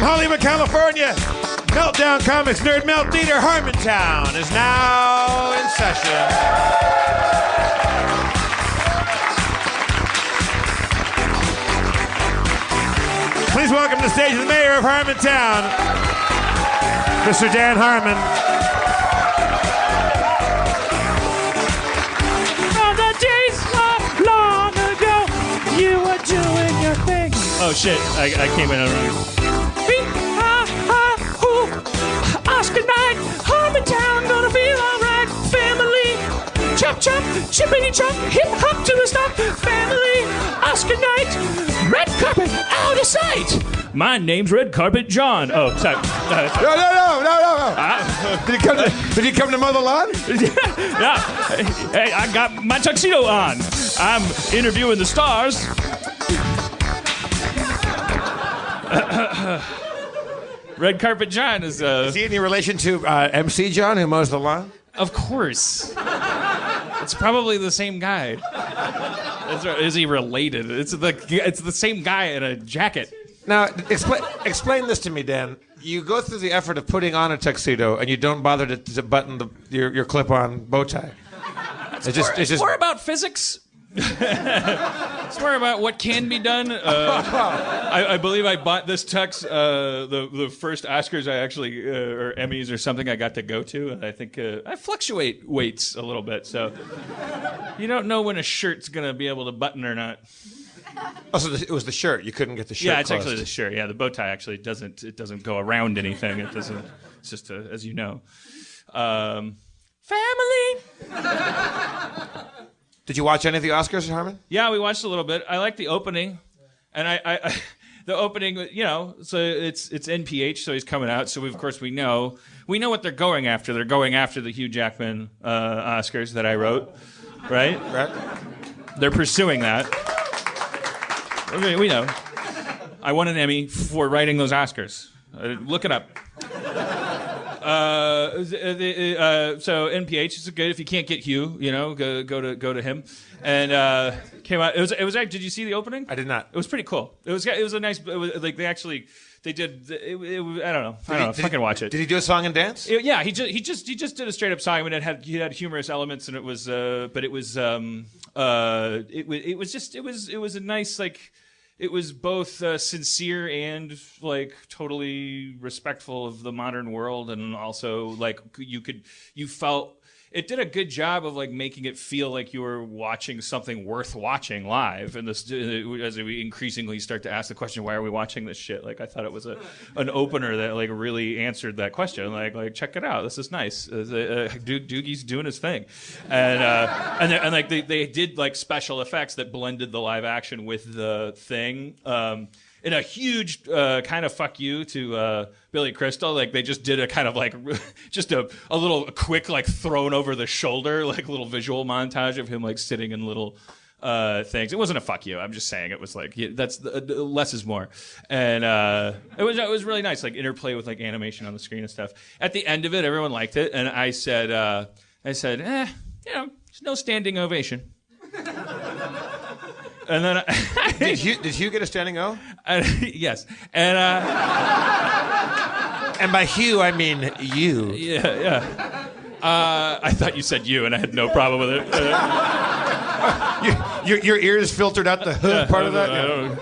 Hollywood, California, Meltdown Comics Nerd Melt Theater Harmontown is now in session. Please welcome to the stage the mayor of Harmontown, Mr. Dan Harmon. On the days not long ago, you were doing your thing. Oh shit, I came in already. Oscar night, Harmontown, gonna feel alright. Family, chop chop, chippity chop, hip hop to the stop. Family, Oscar night, red carpet out of sight. My name's Red Carpet John. Oh, sorry. No. Did he come to mow the lawn? Yeah. Hey, I got my tuxedo on. I'm interviewing the stars. Red Carpet John is Is he any relation to MC John, who mows the lawn? Of course. It's probably the same guy. Is he related? It's the same guy in a jacket. Now, explain this to me, Dan. You go through the effort of putting on a tuxedo, and you don't bother to button your clip-on bow tie. It's just more about physics. It's more about what can be done. I believe I bought this tux the first Oscars I actually or Emmys or something I got to go to, and I think I fluctuate weights a little bit, so you don't know when a shirt's gonna be able to button or not. Oh, so it was the shirt. You couldn't get the shirt. Yeah, it's closed. actually the shirt. Yeah, the bow tie actually doesn't go around anything. It doesn't. It's just as you know. Family. Did you watch any of the Oscars, Harmon? Yeah, we watched a little bit. I like the opening, and I the opening. You know, so it's NPH, so he's coming out. So we know what they're going after. They're going after the Hugh Jackman Oscars that I wrote, right? Right. They're pursuing that. We know. I won an Emmy for writing those Oscars. Look it up. So NPH is good. If you can't get Hugh, you know, go to him. And came out. It was. Did you see the opening? I did not. It was pretty cool. It was a nice. It was like they did. I don't know. Fucking watch it. Did he do a song and dance? Yeah, he just did a straight up song. I mean, he had humorous elements, and it was a nice, like, it was both sincere and like totally respectful of the modern world, and also like you felt it did a good job of like making it feel like you were watching something worth watching live. And this, as we increasingly start to ask the question, why are we watching this shit? Like, I thought it was an opener that like really answered that question. Like check it out, this is nice. Doogie's doing his thing, and like they did like special effects that blended the live action with the thing. In a huge kind of fuck you to Billy Crystal, like they just did a kind of like just a little quick like thrown over the shoulder like little visual montage of him like sitting in little things. It wasn't a fuck you. I'm just saying it was like that's less is more, and it was really nice like interplay with like animation on the screen and stuff. At the end of it, everyone liked it, and I said, you know, there's no standing ovation. And then did Hugh get a standing O? Yes, and and by Hugh I mean you. Yeah. I thought you said you, and I had no problem with it. Your ears filtered out the hood part of that. I don't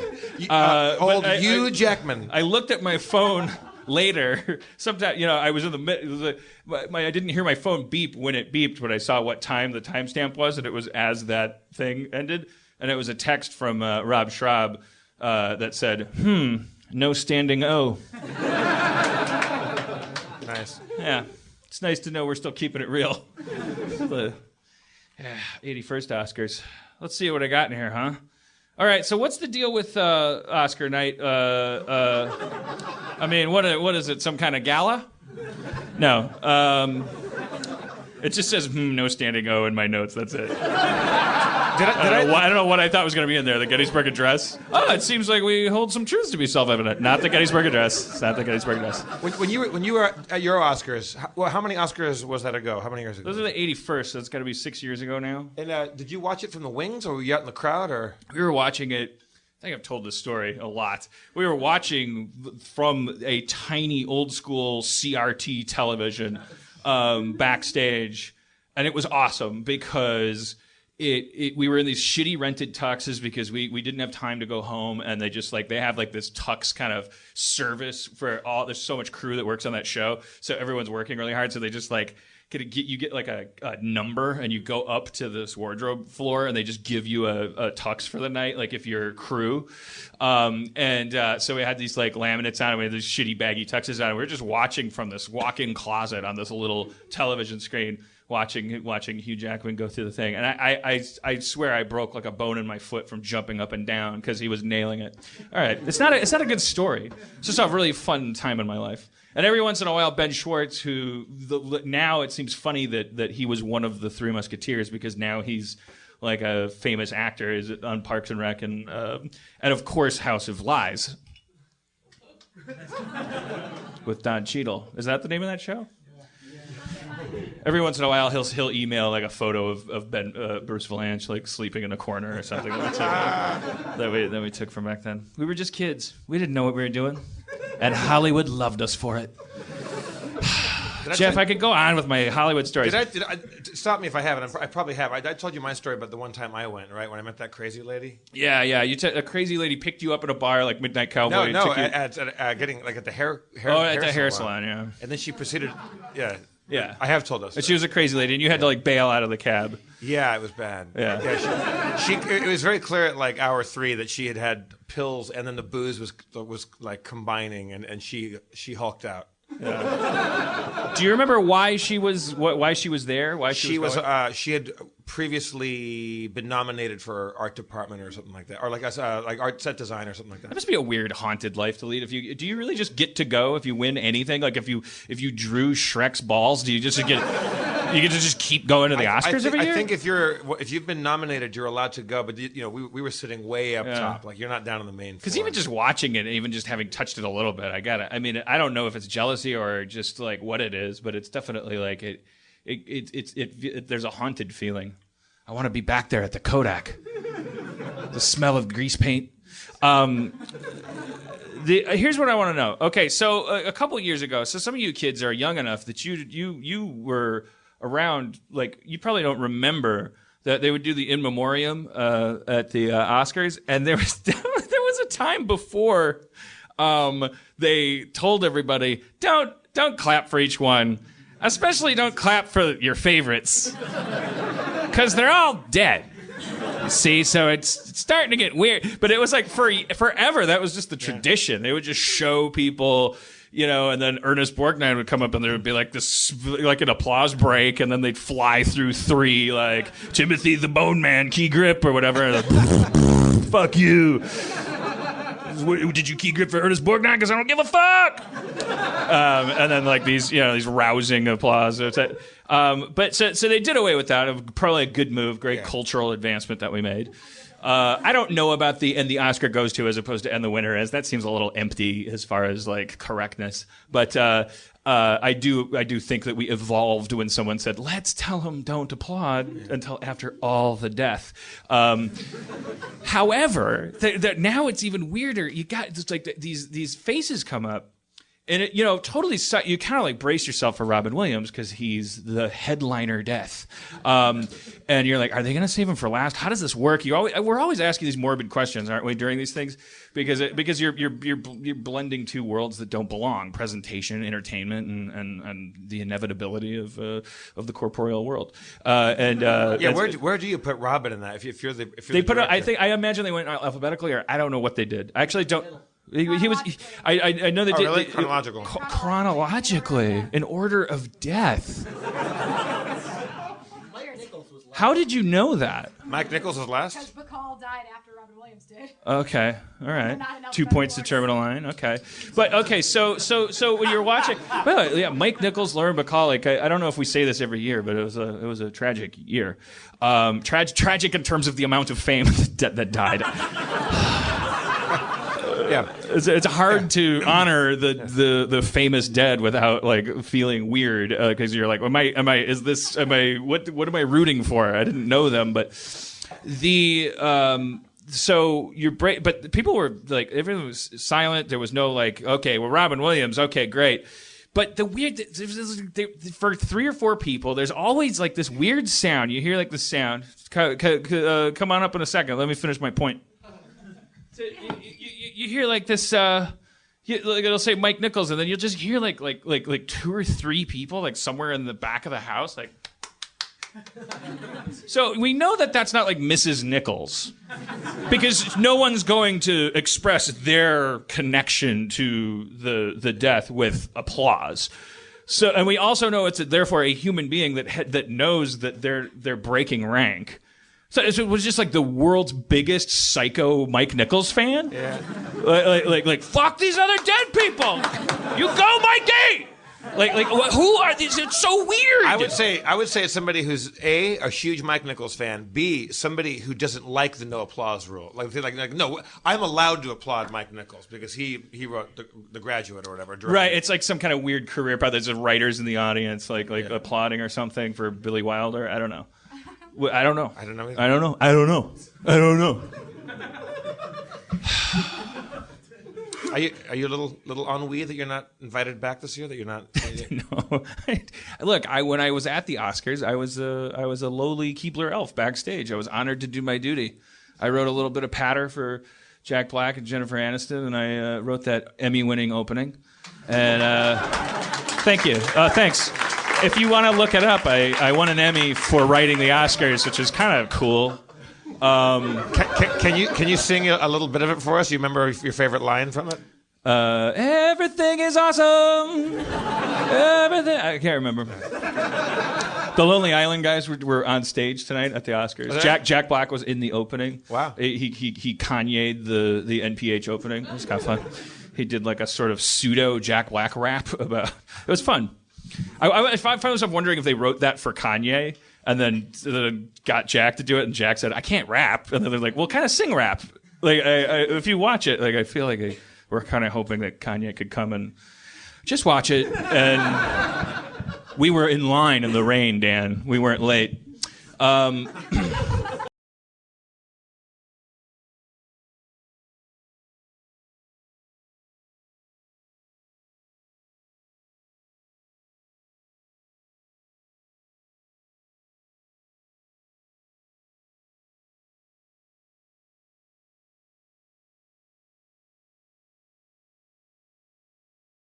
know. Old Hugh Jackman. I looked at my phone later. Sometimes, you know, I was in the middle. I didn't hear my phone beep when it beeped, but I saw what time the timestamp was, and it was as that thing ended. And it was a text from Rob Schraub that said, no standing O. Nice. Yeah. It's nice to know we're still keeping it real. The 81st Oscars. Let's see what I got in here, huh? All right, so what's the deal with Oscar night? I mean, what is it, some kind of gala? No. It just says, no standing O in my notes, that's it. I don't know what I thought was going to be in there. The Gettysburg Address. Oh, it seems like we hold some truths to be self-evident. Not the Gettysburg Address. It's not the Gettysburg Address. When you were at your Oscars, how many Oscars was that ago? How many years ago? Those are the 81st, so it's got to be 6 years ago now. And did you watch it from the wings, or were you out in the crowd, or? We were watching it I think I've told this story a lot. We were watching from a tiny old school CRT television backstage, and it was awesome because we were in these shitty rented tuxes because we didn't have time to go home, and they just they have this tux kind of service for all. There's so much crew that works on that show, so everyone's working really hard. So they just you get a number, and you go up to this wardrobe floor, and they just give you a tux for the night, if you're crew. So we had these laminates on, and we had these shitty baggy tuxes on. And we were just watching from this walk-in closet on this little television screen, watching Hugh Jackman go through the thing. And I swear I broke a bone in my foot from jumping up and down because he was nailing it. All right, it's not a good story. It's just a really fun time in my life. And every once in a while, Ben Schwartz, now it seems funny that he was one of the Three Musketeers because now he's a famous actor, is on Parks and Rec, and of course House of Lies with Don Cheadle. Is that the name of that show? Every once in a while, he'll email a photo of Bruce Vilanch sleeping in a corner or something that we took from back then. We were just kids. We didn't know what we were doing, and Hollywood loved us for it. Jeff, I could go on with my Hollywood stories. Did I stop me if I haven't? I probably have. I told you my story about the one time I went, right, when I met that crazy lady. Yeah. A crazy lady picked you up at a bar Midnight Cowboy. No, getting at the hair. At the hair salon, yeah. And then she proceeded. Yeah. Yeah, I have told us. And she was a crazy lady, and you had to bail out of the cab. Yeah, it was bad. Yeah, she it was very clear at hour 3 that she had pills, and then the booze was combining, and she hulked out. Yeah. Do you remember why she was there? Why she was she had previously been nominated for art department or something like that, or art set design or something like that. That must be a weird haunted life to lead. Do you really just get to go if you win anything? If you drew Shrek's balls, do you just get to just keep going to the Oscars every year? I think if you've been nominated, you're allowed to go. But we were sitting way up top. You're not down on the main floor. Because even just watching it, even just having touched it a little bit, I don't know if it's jealousy or just what it is, but it's definitely there's a haunted feeling. I want to be back there at the Kodak. The smell of grease paint. Here's what I want to know. Okay, so a couple years ago, so some of you kids are young enough that you were around. You probably don't remember that they would do the in memoriam at the Oscars, and there was a time before they told everybody don't clap for each one, especially don't clap for your favorites, because they're all dead. See, so it's starting to get weird. But it was forever. That was just the tradition. They would just show people, and then Ernest Borgnine would come up and there would be this, an applause break, and then they'd fly through 3, Timothy the Bone Man, key grip or whatever. And fuck you. Did you key grip for Ernest Borgnine? Because I don't give a fuck. And then these rousing applause. But so they did away with that. It was probably a good move, great cultural advancement that we made. I don't know about the Oscar goes to as opposed to and the winner is. That seems a little empty as far as correctness. But I do think that we evolved when someone said, let's tell them don't applaud until after all the death. However, now it's even weirder. You got just these faces come up. And it, totally, you kind of brace yourself for Robin Williams because he's the headliner death, and you're are they going to save him for last? How does this work? We're always asking these morbid questions, aren't we, during these things? Because you're blending two worlds that don't belong: presentation, entertainment, and the inevitability of the corporeal world. Where do you put Robin in that? If you're the I imagine they went alphabetically, or I don't know what they did. I actually don't. He was. I know they did. Really? Chronological. Chronologically, in order of death. How did you know that? Mike Nichols was last. Because Bacall died after Robin Williams did. Okay, all right. 2 points to Terminal Line. Okay, but okay. So when you're watching, Mike Nichols, Lauren Bacall. I don't know if we say this every year, but it was a tragic year. Tragic in terms of the amount of fame that died. Yeah, it's hard to honor the famous dead without feeling weird because you're what am I rooting for? I didn't know them, but so you're but people were like, everyone was silent. There was no like, okay, well, Robin Williams, okay, great. But the weird, for 3 or 4 people, there's always like this weird sound. You hear like the sound. Come on up in a second. Let me finish my point. So you hear like this. Like it'll say Mike Nichols, and then you'll just hear like 2 or 3 people like somewhere in the back of the house, like. So we know that that's not like Mrs. Nichols, because no one's going to express their connection to the death with applause. So, and we also know it's therefore a human being that knows that they're breaking rank. So it was just like the world's biggest psycho Mike Nichols fan. Yeah. Like fuck these other dead people. You go, Mikey. Like who are these? It's so weird. I would say it's somebody who's a huge Mike Nichols fan. B, somebody who doesn't like the no applause rule. Like no, I'm allowed to applaud Mike Nichols because he wrote the Graduate or whatever. Right. It's like some kind of weird career path. There's writers in the audience like applauding or something for Billy Wilder. I don't know. I don't know. I don't know either. I don't know. I don't know. I don't know. Are you a little ennui that you're not invited back this year? That you're not? No. Look, when I was at the Oscars, I was a lowly Keebler elf backstage. I was honored to do my duty. I wrote a little bit of patter for Jack Black and Jennifer Aniston, and I wrote that Emmy-winning opening. And thank you. Thanks. If you want to look it up, I won an Emmy for writing the Oscars, which is kind of cool. Can you sing a little bit of it for us? You remember your favorite line from it? Everything is awesome. Everything. I can't remember. The Lonely Island guys were on stage tonight at the Oscars. Jack Black was in the opening. Wow. He Kanye'd the NPH opening. It was kind of fun. He did like a sort of pseudo Jack Black rap about. It was fun. I find myself wondering if they wrote that for Kanye. And then got Jack to do it, and Jack said, "I can't rap." And then they're like, "Well, kind of sing rap." Like, if you watch it, like, I feel like we're kind of hoping that Kanye could come and just watch it. And we were in line in the rain, Dan. We weren't late.